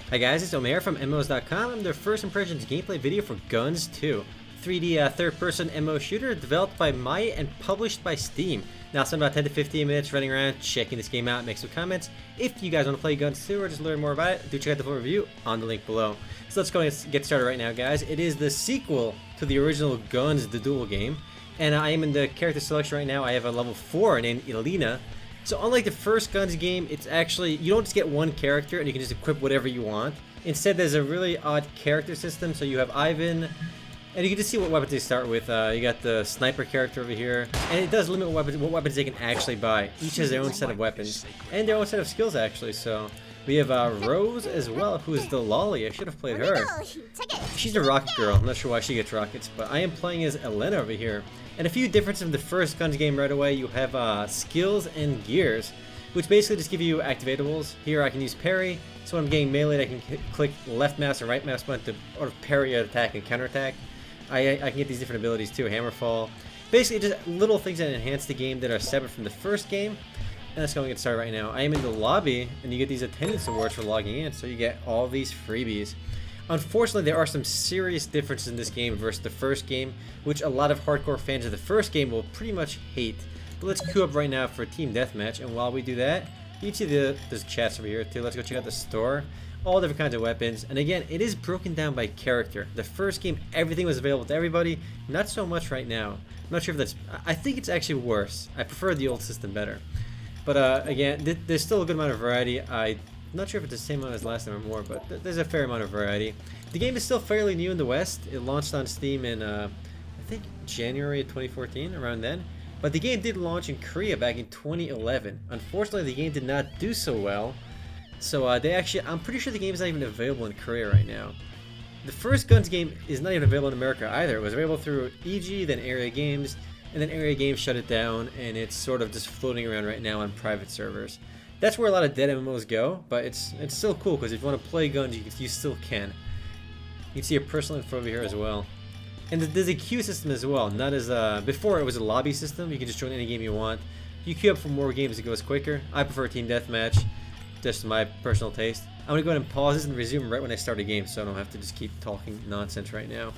Hi guys, it's Omer from MMOs.com. I'm their first impressions gameplay video for GunZ 2, 3D third-person MMO shooter developed by Maya and published by Steam. Now, spend about 10 to 15 minutes running around, checking this game out, make some comments. If you guys want to play GunZ 2 or just learn more about it, do check out the full review on the link below. So let's go and get started right now, guys. It is the sequel to the original GunZ, the Duel game, and I am in the character selection right now. I have a level 4 named Elena. So unlike the first GunZ game, it's actually, you don't just get one character and you can just equip whatever you want. Instead, there's a really odd character system. So you have Ivan, and you can just see what weapons they start with. You got the sniper character over here, and it does limit what weapons they can actually buy. Each has their own set of weapons, and their own set of skills actually. So we have Rose as well, who is the lolly. I should have played her. She's a rocket girl. I'm not sure why she gets rockets, but I am playing as Elena over here. And a few differences from the first GunZ game right away. You have skills and gears, which basically just give you activatables. Here I can use parry, so when I'm getting melee I can click left mouse and right mouse button to parry an attack and counterattack. I can get these different abilities too, hammerfall. Basically just little things that enhance the game that are separate from the first game. And let's go and get started right now. I am in the lobby, and you get these attendance awards for logging in, so you get all these freebies. Unfortunately, there are some serious differences in this game versus the first game, which a lot of hardcore fans of the first game will pretty much hate. But let's queue up right now for Team Deathmatch, and while we do that, you can see there's chats over here too. Let's go check out the store. All different kinds of weapons, and again, it is broken down by character. The first game, everything was available to everybody, not so much right now. I'm not sure if that's, I think it's actually worse. I prefer the old system better. But again, there's still a good amount of variety. I'm not sure if it's the same amount as last time or more, but there's a fair amount of variety. The game is still fairly new in the West. It launched on Steam in, I think, January of 2014, around then. But the game did launch in Korea back in 2011. Unfortunately, the game did not do so well. So I'm pretty sure the game is not even available in Korea right now. The first GunZ game is not even available in America either. It was available through EG, then Area Games, and then Area Games shut it down, and it's sort of just floating around right now on private servers. That's where a lot of dead MMOs go, but it's still cool because if you want to play GunZ, you still can. You can see your personal info over here as well. And there's a queue system as well, not as before it was a lobby system. You can just join any game you want. You queue up for more games, it goes quicker. I prefer Team Deathmatch, just my personal taste. I'm gonna go ahead and pause this and resume right when I start a game, so I don't have to just keep talking nonsense right now.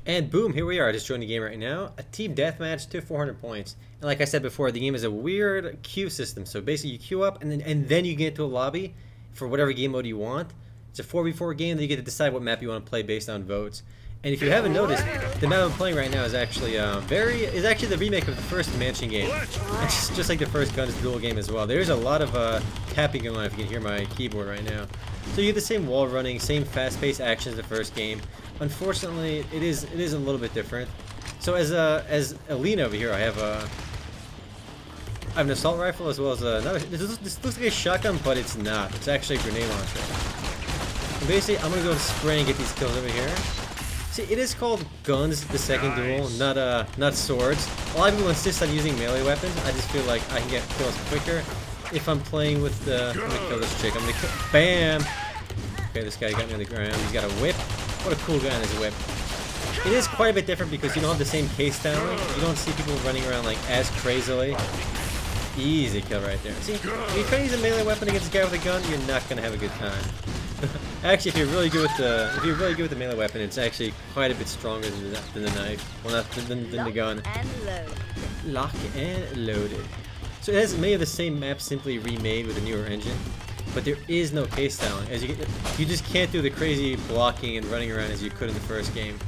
And boom, here we are. I just joined the game right now. A Team Deathmatch to 400 points. And like I said before, the game is a weird queue system. So basically you queue up and then you get into a lobby for whatever game mode you want. It's a 4v4 game, then you get to decide what map you want to play based on votes. And if you haven't noticed, the map I'm playing right now is actually the remake of the first Mansion game. It's just like the first GunZ Duel game as well. There's a lot of tapping going on if you can hear my keyboard right now. So you get the same wall running, same fast-paced action as the first game. Unfortunately, it is a little bit different. So as Elena over here, I have an assault rifle as well as this looks like a shotgun, but it's not. It's actually a grenade launcher. And basically, I'm gonna go and spray and get these kills over here. See, it is called GunZ, the Second Duel, not swords. A lot of people insist on using melee weapons. I just feel like I can get kills quicker if I'm playing with the. I'm gonna kill this chick. I'm gonna kill. Bam! Okay, this guy got me on the ground. He's got a whip. What a cool guy on his whip. It is quite a bit different because you don't have the same case styling. You don't see people running around like as crazily. Easy kill right there. See, if you try to use a melee weapon against a guy with a gun, you're not gonna have a good time. Actually, if you're really good with the melee weapon, it's actually quite a bit stronger than the knife. Well, not than the gun. Lock and loaded. So it has many of the same maps, simply remade with a newer engine. But there is no case styling. You just can't do the crazy blocking and running around as you could in the first game.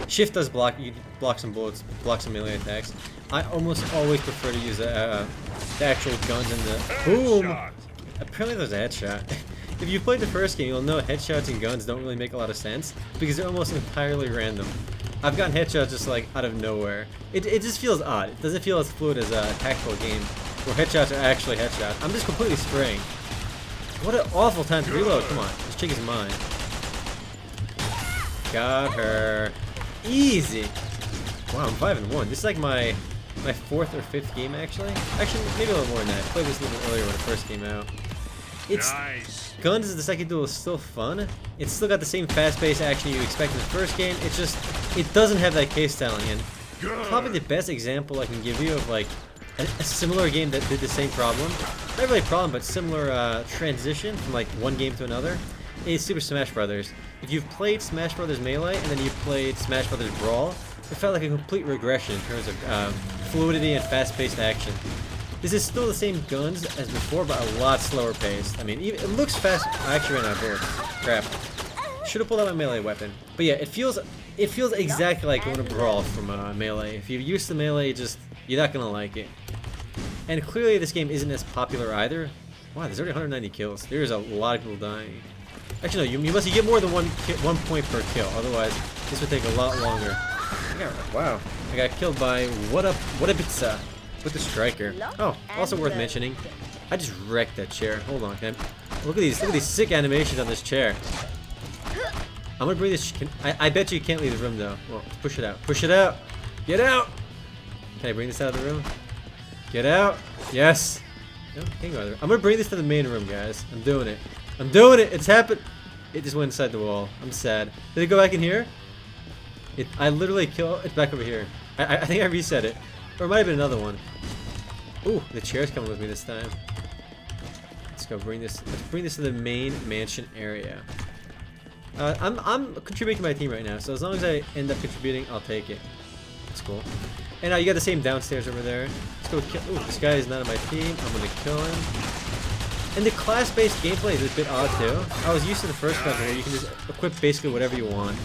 Shift does block. You block some bullets, block some melee attacks. I almost always prefer to use the actual guns and the boom. Apparently, there's a headshot. If you played the first game, you'll know headshots and guns don't really make a lot of sense because they're almost entirely random. I've gotten headshots just like out of nowhere. It just feels odd. It doesn't feel as fluid as a tactical game where headshots are actually headshots. I'm just completely spraying. What an awful time to reload. Come on, this chick is mine. Got her. Easy. Wow, I'm 5-1. This is like my 4th or 5th game actually. Actually, maybe a little more than that. I played this a little earlier when it first came out. It's nice. GunZ, the Second Duel, is still fun. It's still got the same fast-paced action you expect in the first game. It's just, it doesn't have that case styling. And probably the best example I can give you of like a similar game that did the same problem not really a problem, but similar transition from like one game to another is Super Smash Brothers. If you've played Smash Brothers Melee and then you've played Smash Brothers Brawl, it felt like a complete regression in terms of fluidity and fast-paced action. This is still the same guns as before, but a lot slower paced. I mean, even, it looks fast. I actually ran out of bullets. Crap. Should have pulled out my melee weapon. But yeah, it feels exactly like going to Brawl from Melee. If you're used to Melee, you're not gonna like it. And clearly, this game isn't as popular either. Wow, there's already 190 kills. There's a lot of people dying. Actually, no, you must get more than one point per kill. Otherwise, this would take a lot longer. Wow, I got killed by what a pizza with the striker. Oh, also worth mentioning, I just wrecked that chair. Hold on, look at these sick animations on this chair. I'm gonna bring this. I bet you can't leave the room though. Well, push it out. Push it out. Get out. Can I bring this out of the room? Get out. Yes. No, can't go out of the room. I'm gonna bring this to the main room, guys. I'm doing it. I'm doing it. It's happened. It just went inside the wall. I'm sad. Did it go back in here? I literally killed. It's back over here. I think I reset it, or it might have been another one. Ooh, the chair's coming with me this time. Let's go bring this. Let's bring this to the main mansion area. I'm contributing to my team right now, so as long as I end up contributing, I'll take it. That's cool. And now you got the same downstairs over there. Let's go kill. Ooh, this guy is not on my team. I'm gonna kill him. And the class-based gameplay is a bit odd too. I was used to the first one where you can just equip basically whatever you want.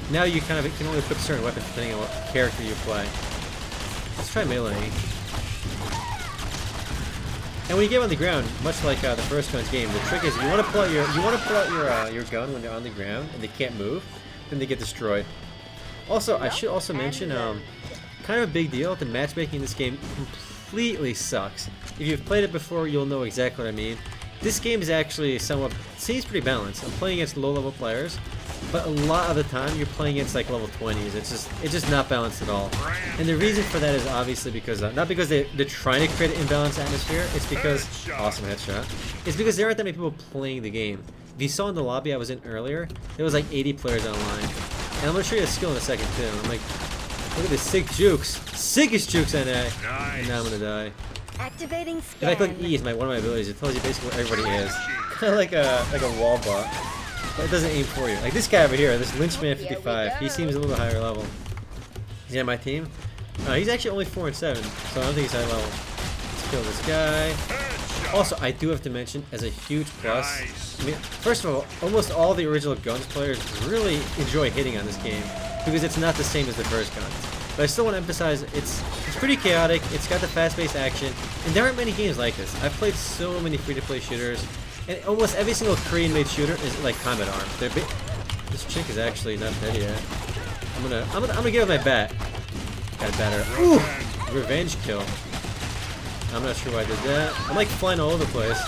Now you kind of can only equip certain weapons depending on what character you play. Let's try melee. And when you get on the ground, much like the first gun's game, the trick is you want to pull out your gun when they're on the ground and they can't move, then they get destroyed. Also, I should also mention, kind of a big deal. The matchmaking in this game completely sucks. If you've played it before, you'll know exactly what I mean. This game is actually seems pretty balanced. I'm playing against low-level players, but a lot of the time you're playing against like level 20s. It's just not balanced at all. And the reason for that is obviously because not because they're trying to create an imbalanced atmosphere. It's because awesome headshot. It's because there aren't that many people playing the game. If you saw in the lobby I was in earlier, there was like 80 players online. And I'm gonna show you a skill in a second too. I'm like, look at this sick jukes, sickest jukes I know. And now I'm gonna die. Activating If I click E, is one of my abilities. It tells you basically where everybody is. Kind of like a wall bot. But it doesn't aim for you. Like this guy over here, this Lynchman 55. He seems a little bit higher level. Is he on my team? He's actually only 4 and 7, so I don't think he's high level. Let's kill this guy. Also, I do have to mention, as a huge plus, I mean, first of all, almost all the original Guns players really enjoy hitting on this game because it's not the same as the first Guns. But I still want to emphasize it's pretty chaotic. It's got the fast-paced action, and there aren't many games like this. I've played so many free-to-play shooters, and almost every single Korean-made shooter is like combat arms. This chick is actually not dead yet. I'm gonna give it my bat. Got a batter. Ooh, revenge kill. I'm not sure why I did that. I'm like flying all over the place,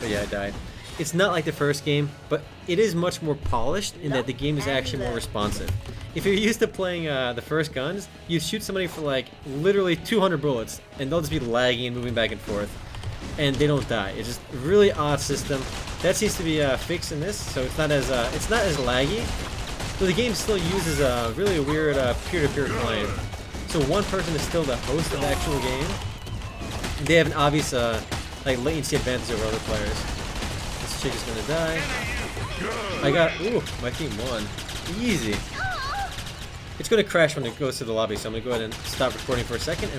but yeah, I died. It's not like the first game, but it is much more polished in that the game is actually more responsive. If you're used to playing the first Guns, you shoot somebody for like literally 200 bullets, and they'll just be lagging and moving back and forth, and they don't die. It's just a really odd system. That seems to be fixed in this, so it's not as laggy. But the game still uses a really weird peer-to-peer client. So one person is still the host of the actual game. And they have an obvious like latency advantage over other players. This chick is gonna die. Ooh, my team won. Easy. It's gonna crash when it goes to the lobby, so I'm gonna go ahead and stop recording for a second.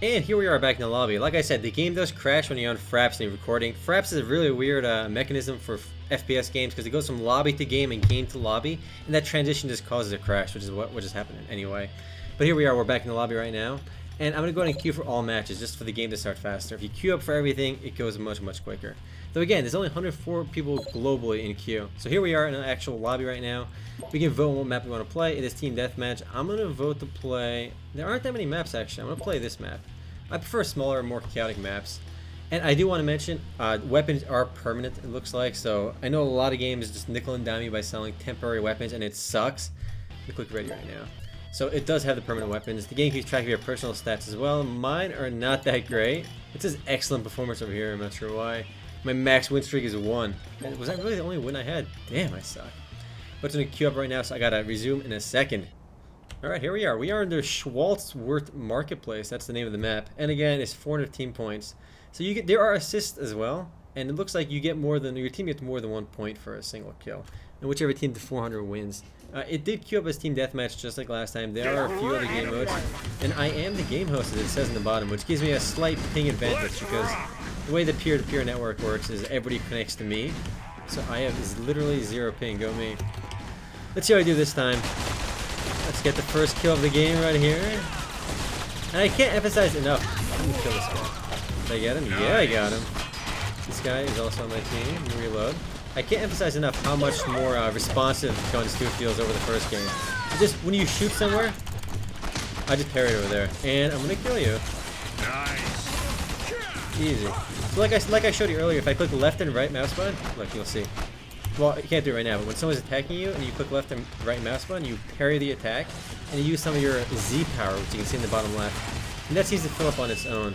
And here we are back in the lobby. Like I said, the game does crash when you're on Fraps and you're recording. Fraps is a really weird mechanism for FPS games because it goes from lobby to game and game to lobby, and that transition just causes a crash, which is happening anyway. But here we are, we're back in the lobby right now, and I'm gonna go ahead and queue for all matches just for the game to start faster. If you queue up for everything, it goes much quicker. Though again, there's only 104 people globally in queue. So here we are in an actual lobby right now. We can vote on what map we want to play. It is team deathmatch. I'm gonna vote to play. There aren't that many maps actually. I'm gonna play this map. I prefer smaller, more chaotic maps. And I do want to mention, weapons are permanent, it looks like. So I know a lot of games just nickel and dime you by selling temporary weapons, and it sucks. Let me click ready right now. So it does have the permanent weapons. The game keeps track of your personal stats as well. Mine are not that great. It says excellent performance over here. I'm not sure why. My max win streak is 1. Was that really the only win I had? Damn, I suck. But it's gonna queue up right now, so I gotta resume in a second. Alright, here we are. We are in the Schwartzworth Marketplace. That's the name of the map. And again, it's 415 points. So there are assists as well, and it looks like you get more than your team gets more than 1 point for a single kill, and whichever team to 400 wins. It did queue up as team deathmatch just like last time. There are a few other game modes, and I am the game host as it says in the bottom, which gives me a slight ping advantage because the way the peer-to-peer network works is everybody connects to me, so I have is literally 0 ping. Go me. Let's see how I do this time. Let's get the first kill of the game right here, and I can't emphasize enough. Let me kill this guy. Did I get him? Yeah, I got him. This guy is also on my team. Let me reload. I can't emphasize enough how much more responsive GunZ 2 feels over the first game. Just when you shoot somewhere, I just parried over there, and I'm gonna kill you. Nice. Easy. So like I showed you earlier, if I click left and right mouse button, look, you'll see. Well, you can't do it right now, but when someone's attacking you and you click left and right mouse button, you parry the attack, and you use some of your Z power, which you can see in the bottom left. And that seems to fill up on its own.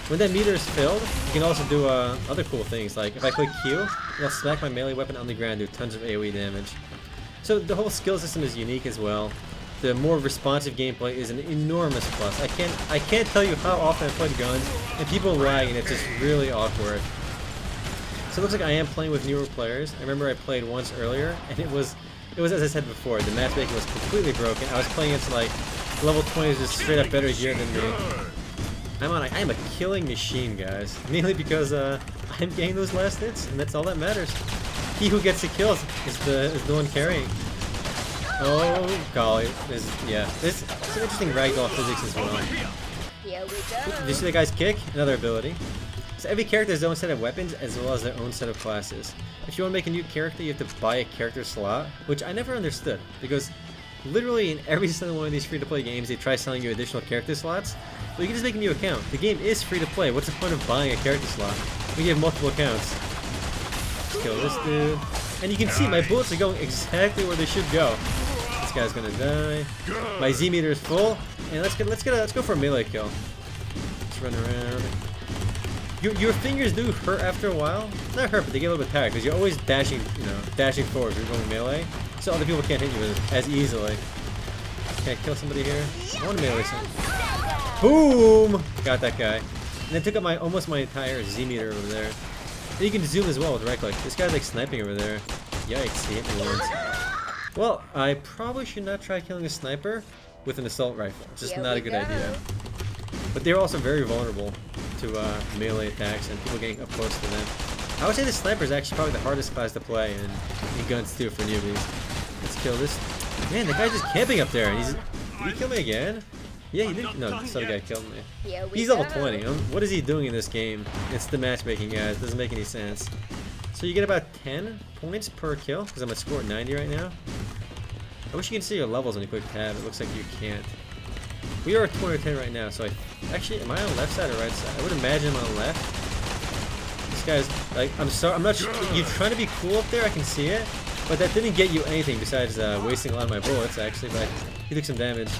When that meter is filled, you can also do other cool things, like if I click Q, it'll smack my melee weapon on the ground, do tons of AoE damage. So the whole skill system is unique as well. The more responsive gameplay is an enormous plus. I can't tell you how often I've played GunZ, and people lag, and it's just really awkward. So it looks like I am playing with newer players. I remember I played once earlier, and it was as I said before, the matchmaking was completely broken. I was playing against like level 20s just straight up better gear than me. I'm a killing machine, guys. Mainly because I'm getting those last hits, and that's all that matters. He who gets the kills is the one carrying. Oh golly, there's some interesting ragdoll physics as well. Here we go. Did you see the guy's kick? Another ability. So every character has their own set of weapons as well as their own set of classes. If you want to make a new character, you have to buy a character slot, which I never understood because literally in every single one of these free-to-play games, they try selling you additional character slots. Well, you can just make a new account. The game is free to play. What's the point of buying a character slot? We have multiple accounts. Let's kill this dude. And you can see my bullets are going exactly where they should go. This guy's gonna die. My Z meter is full. And let's go for a melee kill. Let's run around. Your fingers do hurt after a while. Not hurt, but they get a little bit tired because you're always dashing forward. You're going melee, so other people can't hit you with it as easily. Can I kill somebody here? I want to melee some. Boom! Got that guy. And I took up almost my entire Z meter over there. And you can zoom as well with right click. This guy's like sniping over there. Yikes, he hit me once. Well, I probably should not try killing a sniper with an assault rifle. It's just not a good idea. But they're also very vulnerable to melee attacks and people getting up close to them. I would say the sniper is actually probably the hardest class to play in GunZ 2 for newbies. Let's kill this. Man, the guy's just camping up there. And did he kill me again? Yeah, he did. No, this other guy killed me. He's level 20. What is he doing in this game? It's the matchmaking, guys. It doesn't make any sense. So you get about 10 points per kill, because I'm at score 90 right now. I wish you could see your levels when you click tab. It looks like you can't. We are at 210 right now, so actually, am I on the left side or right side? I would imagine I'm on the left. This guy's, like, I'm not sure. You're trying to be cool up there, I can see it. But that didn't get you anything besides wasting a lot of my bullets, actually, but he took some damage.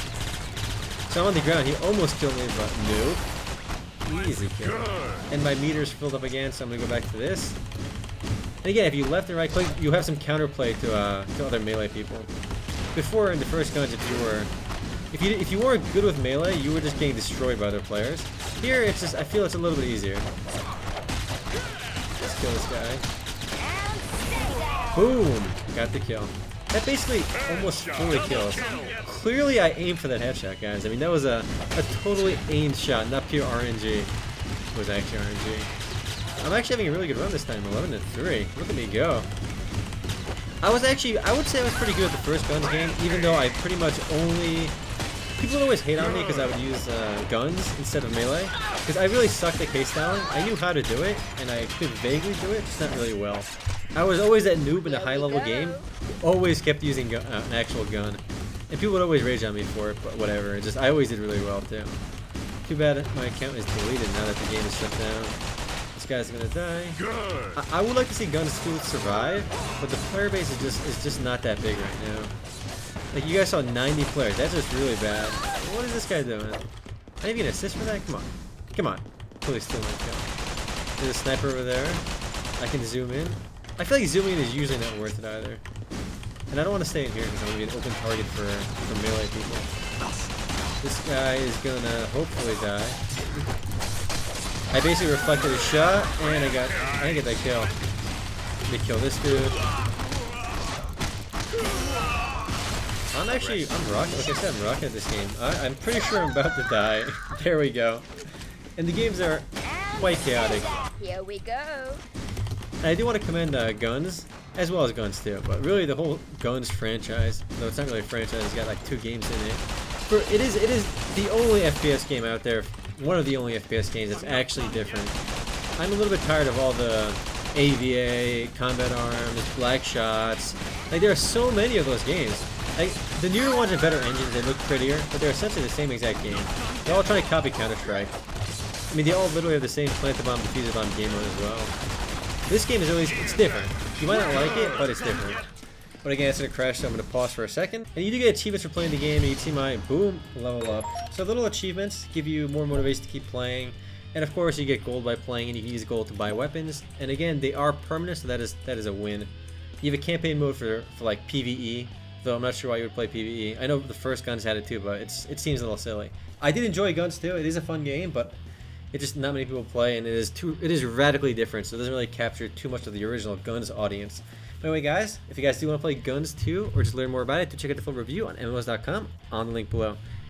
So I'm on the ground. He almost killed me, but no. Easy kill. And my meter's filled up again, so I'm going to go back to this. And again, if you left and right click, you have some counterplay to other melee people. Before, in the first GunZ, if you weren't good with melee, you were just getting destroyed by other players. Here, it's just, I feel it's a little bit easier. Let's kill this guy. Boom! Got the kill. That basically almost fully kills. Clearly I aimed for that headshot, guys. I mean, that was a totally aimed shot, not pure RNG. It was actually RNG. I'm actually having a really good run this time, 11-3. Look at me go. I would say I was pretty good at the first GunZ game, even though I pretty much only... People would always hate on me because I would use guns instead of melee. Because I really sucked at case styling. I knew how to do it, and I could vaguely do it, just not really well. I was always that noob in a high-level game. Always kept using an actual gun. And people would always rage on me for it, but whatever. I always did really well, too. Too bad my account is deleted now that the game is shut down. This guy's gonna die. I would like to see GunZ 2 survive, but the player base is just not that big right now. Like, you guys saw 90 players. That's just really bad. What is this guy doing? I didn't even assist for that? Come on. Come on. Please steal my kill. There's a sniper over there. I can zoom in. I feel like zooming in is usually not worth it either. And I don't want to stay in here because I'm going to be an open target for melee people. This guy is going to hopefully die. I basically reflected a shot, and I didn't get that kill. Let me kill this dude. I'm rocking. Like I said, I'm rocking at this game. I'm pretty sure I'm about to die. There we go. And the games are quite chaotic. Here we go. And I do want to commend GunZ, as well as GunZ too. But really, the whole GunZ franchise, though it's not really a franchise, it's got like 2 games in it. It is the only FPS game out there. One of the only FPS games that's actually different. I'm a little bit tired of all the AVA, combat arms, black shots. Like there are so many of those games. Like the newer ones have better engines, they look prettier, but they're essentially the same exact game. They're all trying to copy Counter-Strike. I mean, they all literally have the same plant the bomb, defuse the bomb game mode as well. This game is always, it's different. You might not like it, but it's different. But again, it's gonna crash, so I'm gonna pause for a second. And you do get achievements for playing the game, and you see my boom, level up. So little achievements give you more motivation to keep playing. And of course, you get gold by playing, and you can use gold to buy weapons. And again, they are permanent, so that is a win. You have a campaign mode for like PvE, though I'm not sure why you would play PvE. I know the first GunZ had it too, but it seems a little silly. I did enjoy GunZ too. It is a fun game, but it just not many people play, and it is radically different, so it doesn't really capture too much of the original GunZ audience. But anyway, guys, if you guys do want to play GunZ too, or just learn more about it, do check out the full review on MMOs.com on the link below.